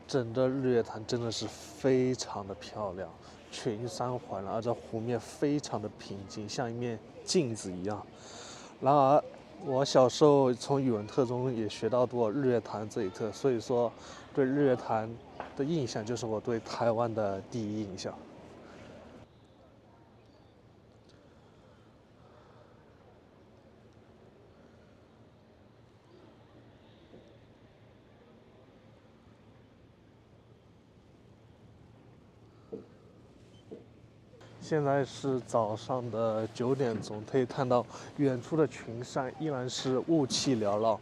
整个日月潭真的是非常的漂亮，群山环绕，而这湖面非常的平静，像一面镜子一样。然而，我小时候从语文课中也学到过日月潭这一课，所以说对日月潭的印象就是我对台湾的第一印象。现在是早上的9点钟，可以看到远处的群山依然是雾气缭绕。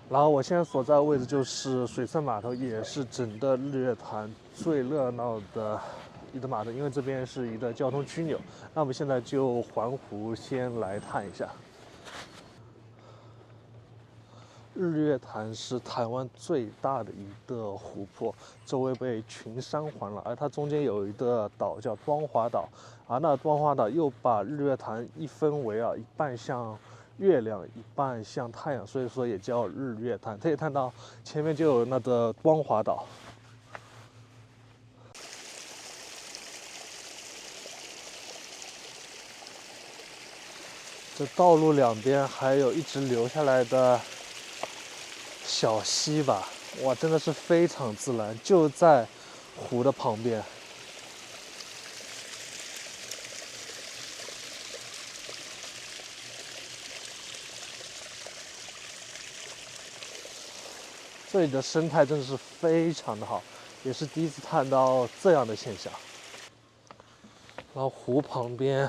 然后我现在所在的位置就是水上码头，也是整个日月潭最热闹的一个码头，因为这边是一个交通枢纽。那我们现在就环湖先来探一下。日月潭是台湾最大的一个湖泊，周围被群山环绕，而它中间有一个岛叫光华岛，而那光华岛又把日月潭一分为一半像月亮，一半像太阳，所以说也叫日月潭。可以看到前面就有那个光华岛。这道路两边还有一直流下来的小溪吧，哇，真的是非常自然，就在湖的旁边。这里的生态真的是非常的好，也是第一次看到这样的现象。然后湖旁边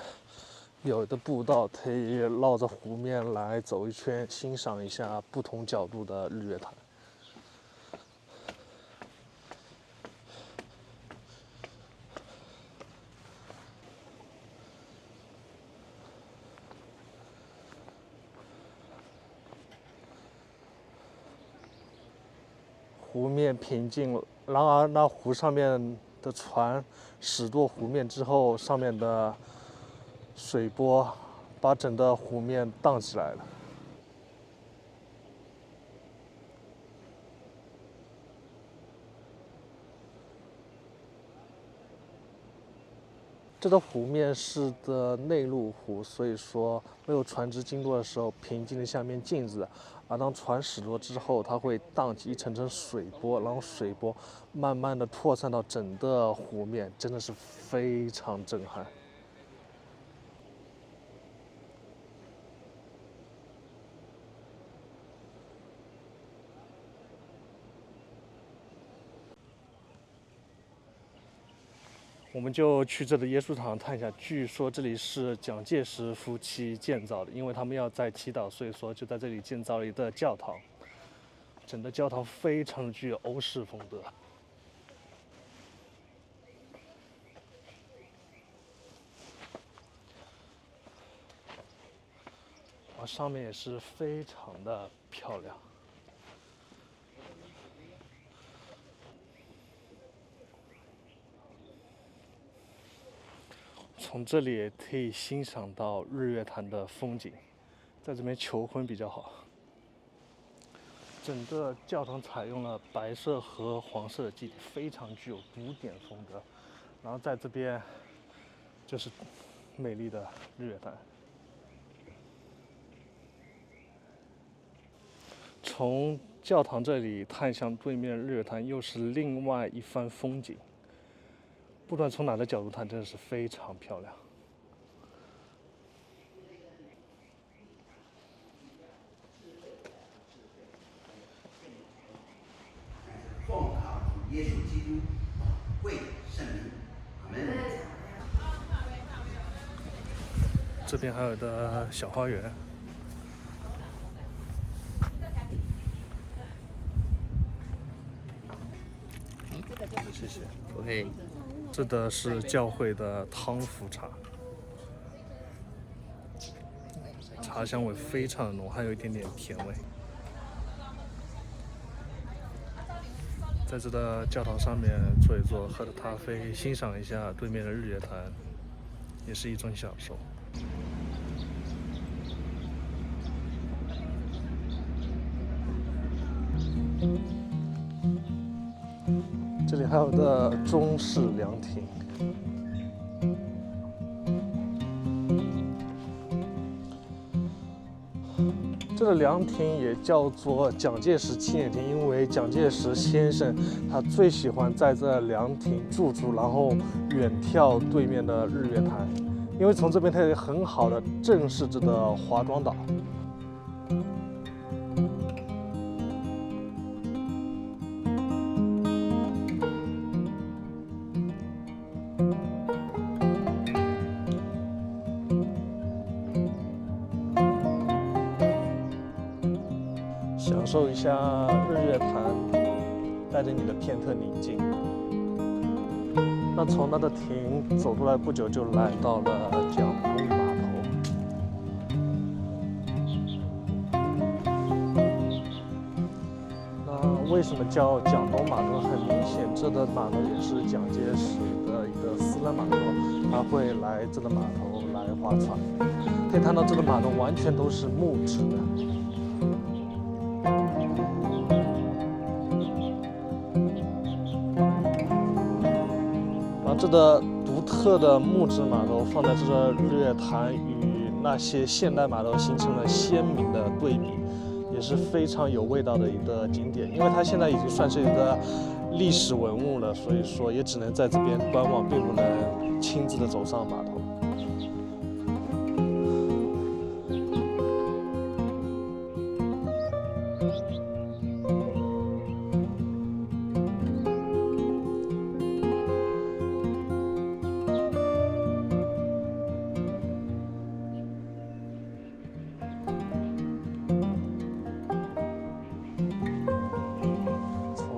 有一个步道，可以绕着湖面来走一圈，欣赏一下不同角度的日月潭。湖面平静，然而那湖上面的船驶过湖面之后，上面的水波把整个湖面荡起来了。这个湖面是的内陆湖，所以说没有船只经过的时候，平静的像面镜子。而当船驶过之后，它会荡起一层层水波，然后水波慢慢的扩散到整个湖面，真的是非常震撼。我们就去这个耶稣堂看一下，据说这里是蒋介石夫妻建造的，因为他们要在祈祷，所以说就在这里建造了一个教堂。整个教堂非常具有欧式风格，而上面也是非常的漂亮。从这里也可以欣赏到日月潭的风景，在这边求婚比较好。整个教堂采用了白色和黄色的基底，非常具有古典风格。然后在这边就是美丽的日月潭。从教堂这里看向对面日月潭，又是另外一番风景。不管从哪个角度看，真的是非常漂亮。奉靠主耶稣基督，为圣灵，阿门。这边还有的小花园。谢谢。OK，这个是教会的汤福茶，茶香味非常的浓，还有一点点甜味。在这个教堂上面坐一坐，喝着咖啡，欣赏一下对面的日月潭，也是一种享受。还有的中式凉亭。这个凉亭也叫做蒋介石纪念亭，因为蒋介石先生他最喜欢在这凉亭驻足，然后远眺对面的日月潭，因为从这边它可以很好的正视这个华庄岛。享受一下日月潭带着你的片刻宁静。那从那个亭走出来不久，就来到了蒋公码头。那为什么叫蒋公码头？很明显，这个码头也是蒋介石的一个私人码头，他会来这个码头来划船。可以看到，这个码头完全都是木质的。这个独特的木质码头放在这个日月潭与那些现代码头形成了鲜明的对比，也是非常有味道的一个景点。因为它现在已经算是一个历史文物了，所以说也只能在这边观望，并不能亲自的走上码头。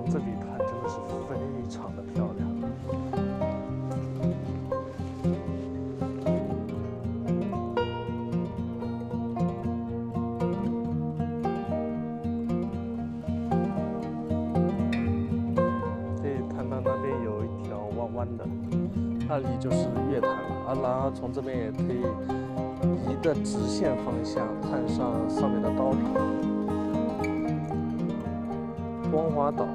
这里看真的是非常的漂亮。可以看到那边有一条弯弯的，那里就是月潭了。然后从这边也可以移的直线方向看上面的刀塔、光华岛、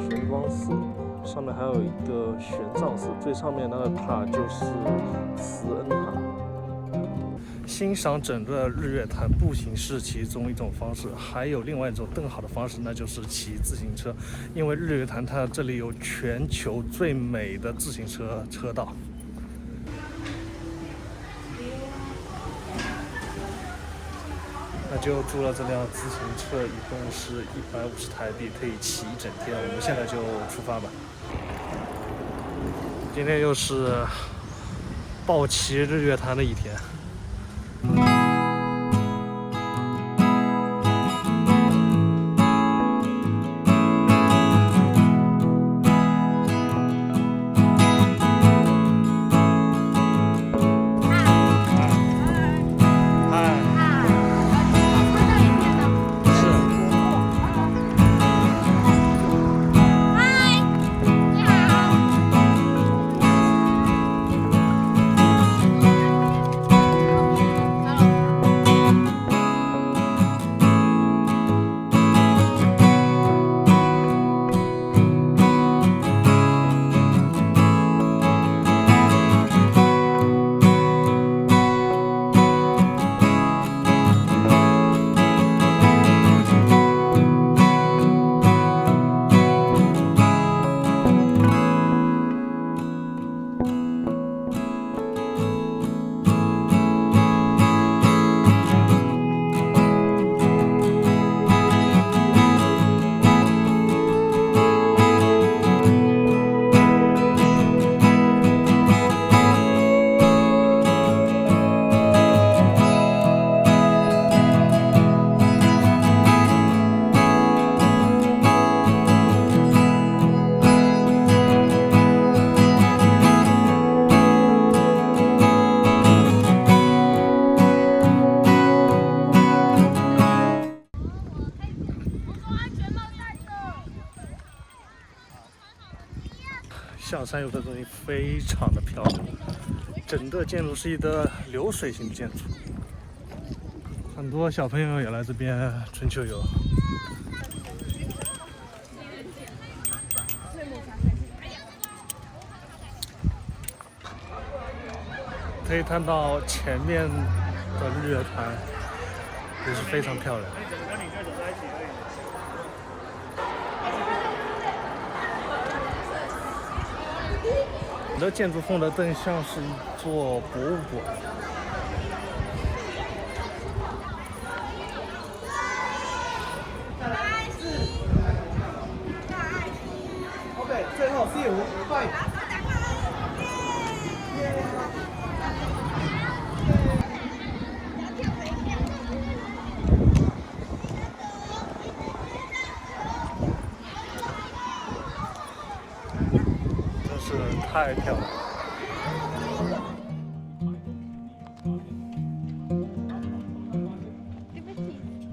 玄奘寺，上面还有一个玄奘寺，最上面那个塔就是慈恩塔。欣赏整个日月潭步行是其中一种方式，还有另外一种更好的方式，那就是骑自行车。因为日月潭它这里有全球最美的自行车车道。那就租了这辆自行车，一共是150台币，可以骑一整天。我们现在就出发吧。今天又是暴骑日月潭的一天。象山有的东西非常的漂亮，整个建筑是一个流水型建筑，很多小朋友也来这边春秋游。可以看到前面的日月潭也是非常漂亮。你的建筑风格更像是一座博物馆。OK， 最后第五，快！真是太漂亮了。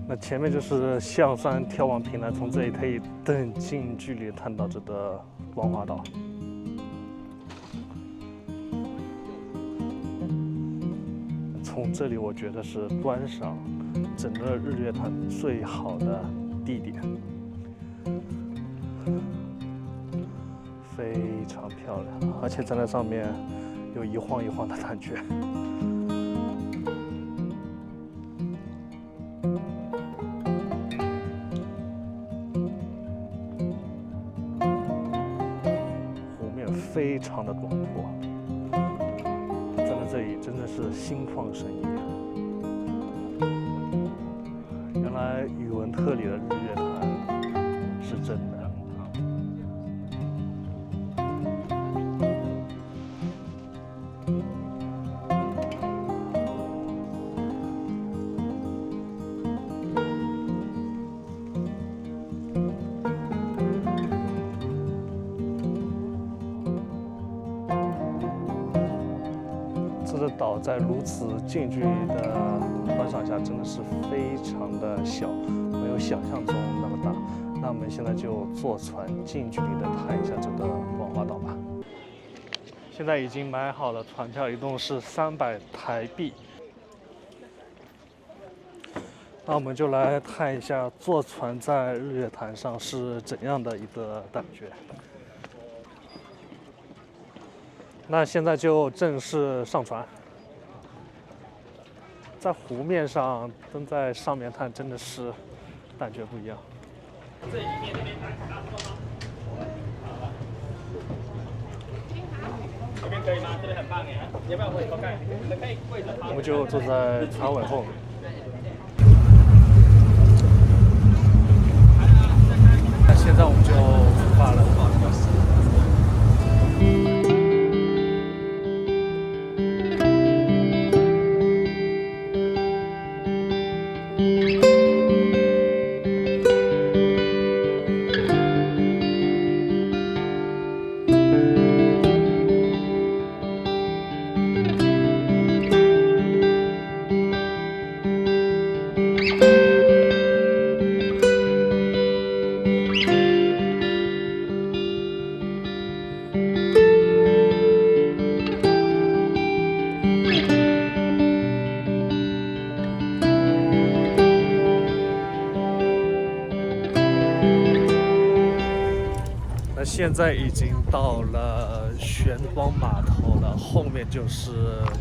那前面就是象山眺望平台，从这里可以更近距离看到这个光华岛。从这里，我觉得是观赏整个日月潭最好的地点，非常漂亮，而且站在上面有一晃一晃的感觉。湖面非常的广阔。站在这里真的是心旷神怡。原来宇文特里的日月潭是真的。这个岛在如此近距离的观赏下，真的是非常的小，没有想象中那么大。那我们现在就坐船近距离的看一下这个光华岛吧。现在已经买好了船票，一共是300台币。那我们就来看一下坐船在日月潭上是怎样的一个感觉。那现在就正式上船，在湖面上跟在上面看真的是感觉不一样。这里面这边这边可以吗？这边很棒耶！你要不要我也看？你们可以跪着。我们就坐在船尾后面。那现在我们就出发了。现在已经到了玄光码头了，后面就是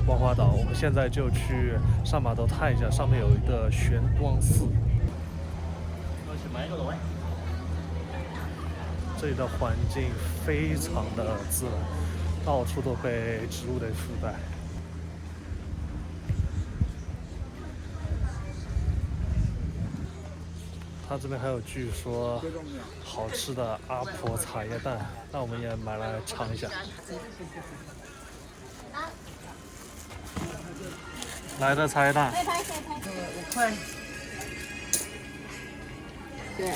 光华岛。我们现在就去上码头看一下，上面有一个玄光寺。这里的环境非常的自然，到处都被植物的覆盖。它这边还有据说好吃的阿婆茶叶蛋，那我们也买来尝一下。来的茶叶蛋5块。对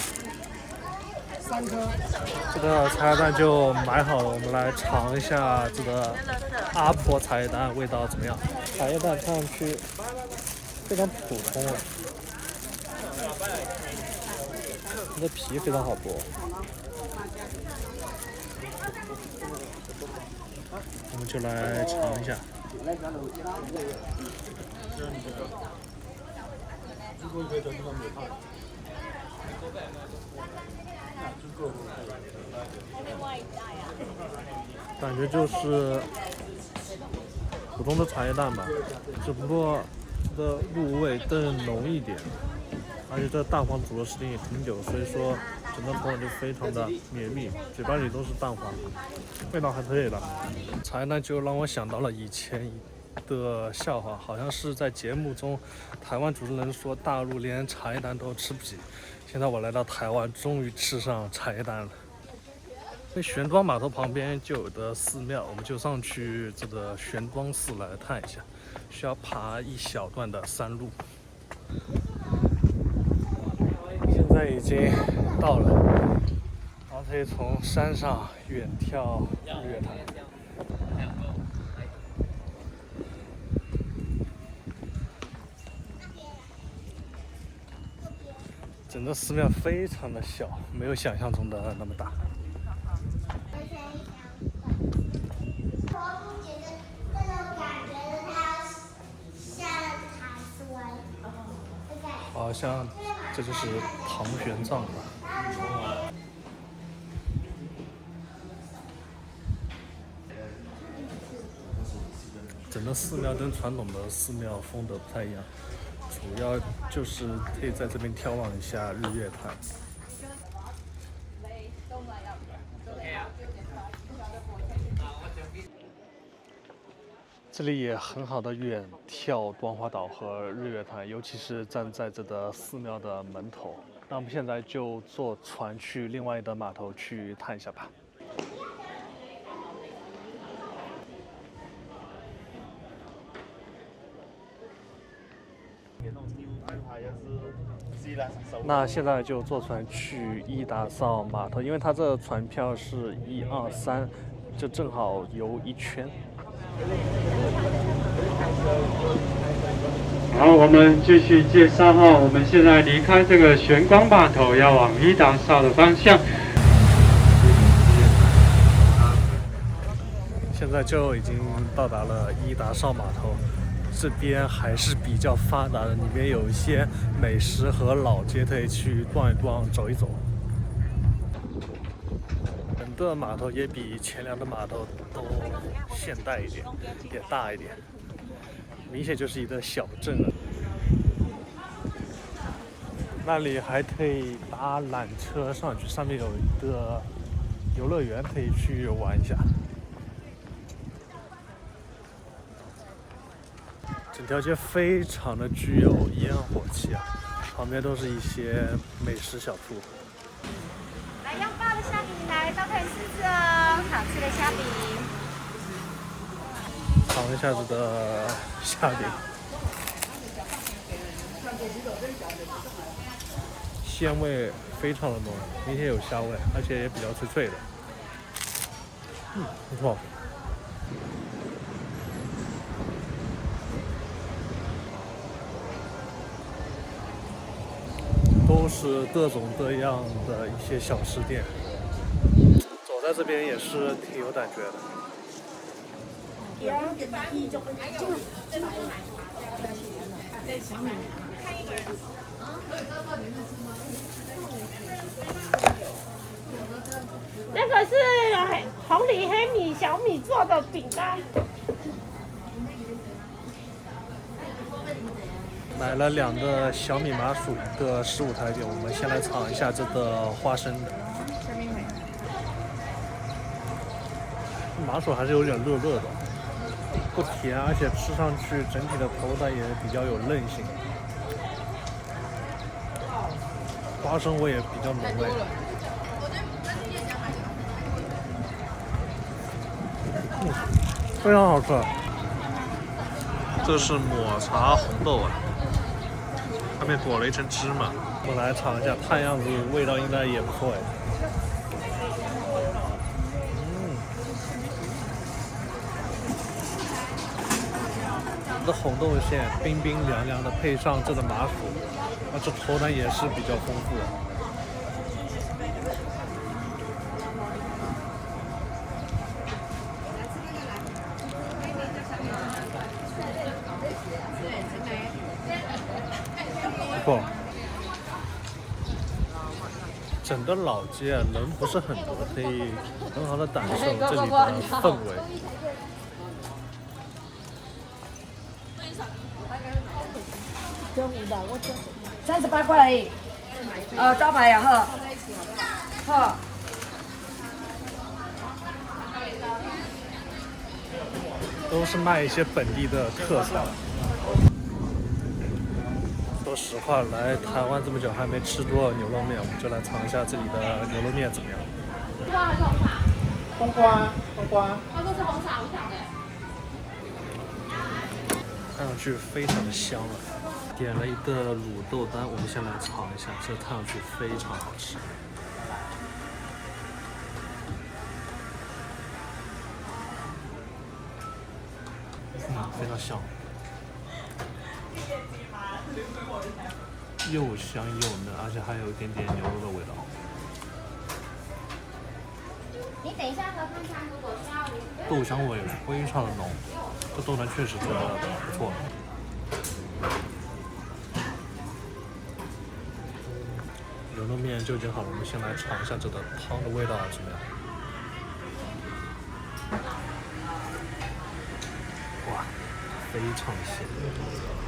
，3颗。这个茶叶蛋就买好了，我们来尝一下这个阿婆茶叶蛋味道怎么样？茶叶蛋看上去非常普通了。它的皮非常好剥，我们就来尝一下。感觉就是普通的茶叶蛋吧，只不过它的入味更浓一点，而且这蛋黄煮的时间也挺久，所以说整个口感就非常的绵密，嘴巴里都是蛋黄，味道还可以的。茶叶蛋就让我想到了以前的笑话，好像是在节目中，台湾主持人说大陆连茶叶蛋都吃不起。现在我来到台湾，终于吃上茶叶蛋了。那玄奘码头旁边就有的寺庙，我们就上去这个玄奘寺来看一下，需要爬一小段的山路。现在已经到了，然后可以从山上远眺日月潭。整个寺庙非常的小，没有想象中的那么大。好像这就是唐玄奘吧。整个寺庙跟传统的寺庙风格不太一样，主要就是可以在这边眺望一下日月潭。这里也很好的远眺端华岛和日月潭，尤其是站在这个寺庙的门头。那我们现在就坐船去另外的码头去探一下吧。那现在就坐船去伊达邵码头，因为它这个船票是1、2、3，就正好游一圈。好，我们继续介绍哈。我们现在离开这个玄光码头，要往伊达邵的方向。现在就已经到达了伊达邵码头，这边还是比较发达的，里面有一些美食和老街可以去逛一逛、走一走。整个码头也比前2个码头都现代一点，也大一点，明显就是一个小镇了。那里还可以搭缆车上去，上面有一个游乐园可以去玩一下。整条街非常的具有烟火气啊，旁边都是一些美食小铺。来用爆的虾饼来都可以试试哦，好吃的虾饼。尝一下子的虾饼，鲜味非常的浓，明显有虾味，而且也比较脆脆的。不错。都是各种各样的一些小吃店，走在这边也是挺有感觉的。那个是红梨黑米小米做的饼干。买了2个小米麻薯，1个15台币。我们先来尝一下这个花生的。麻薯还是有点热热的，不甜，而且吃上去整体的口感也比较有韧性。花生味也比较浓味。非常好吃。这是抹茶红豆啊。上面裹了一层芝麻，我们来尝一下，看样子味道应该也不错哎。这红豆馅冰冰凉凉的，配上这个麻薯，这口感也是比较丰富的。不错，整个老街人不是很多，可以很好的感受这里的氛围。38块而已。招牌呀，呵。都是卖一些本地的特产。说实话，来台湾这么久还没吃过牛肉面，我们就来尝一下这里的牛肉面怎么样。冬瓜还是红茶？冬瓜，冬瓜。那都是红茶，我想的。看上去非常的香啊！点了一个卤豆丹，我们先来尝一下，这看上去非常好吃。非常香，又香又嫩，而且还有一点点牛肉的味道。你等一下喝看看，如果需要豆香味非常的浓，这豆丹确实做的不错。牛肉面就已经好了，我们先来尝一下这个汤的味道怎么样？哇，非常鲜！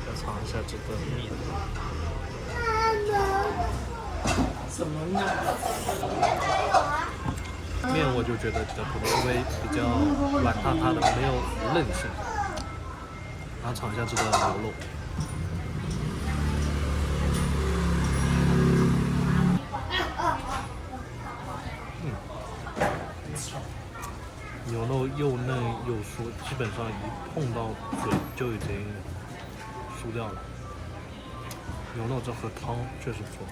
再尝一下这个面。什么面？面我就觉得比较普通，因为比较软塌塌的，没有韧性。然后尝一下这个牛肉。牛肉又嫩又酥，基本上一碰到嘴就已经酥掉了。牛肉这喝汤确实不错。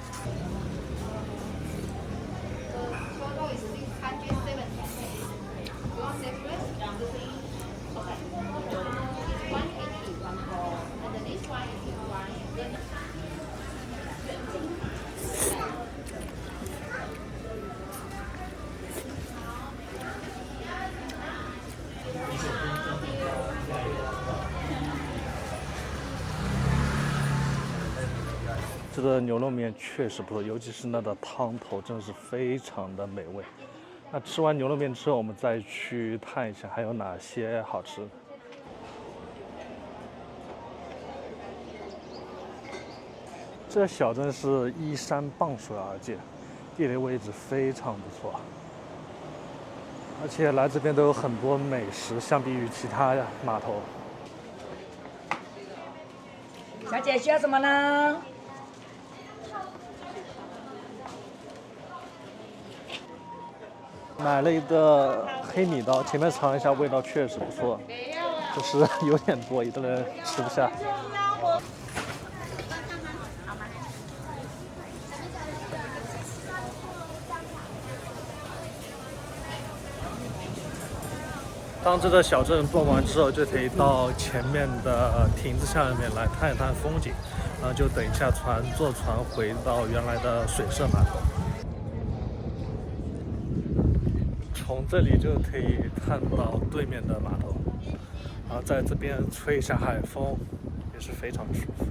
这个牛肉面确实不错，尤其是那个汤头，真的是非常的美味。那吃完牛肉面之后，我们再去探一下还有哪些好吃的。这个小镇是依山傍水而建，地理位置非常不错，而且来这边都有很多美食，相比于其他码头。小姐需要什么呢？买了一个黑米刀，前面尝一下，味道确实不错，就是有点多，一个人吃不下。当这个小镇逛完之后，就可以到前面的亭子下面来看一看风景，然后就等一下坐船回到原来的水社码头。从这里就可以看到对面的码头，然后在这边吹一下海风，也是非常舒服。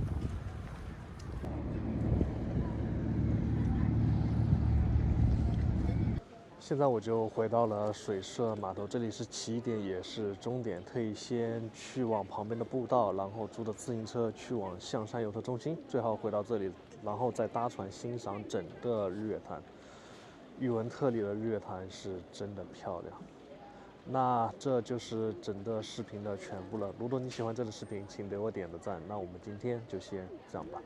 现在我就回到了水社码头，这里是起点也是终点，可以先去往旁边的步道，然后租的自行车去往象山游客中心，最后回到这里，然后再搭船欣赏整个日月潭。宇文特里的日月潭是真的漂亮。那这就是整个视频的全部了。如果你喜欢这个视频，请给我点个赞。那我们今天就先这样吧。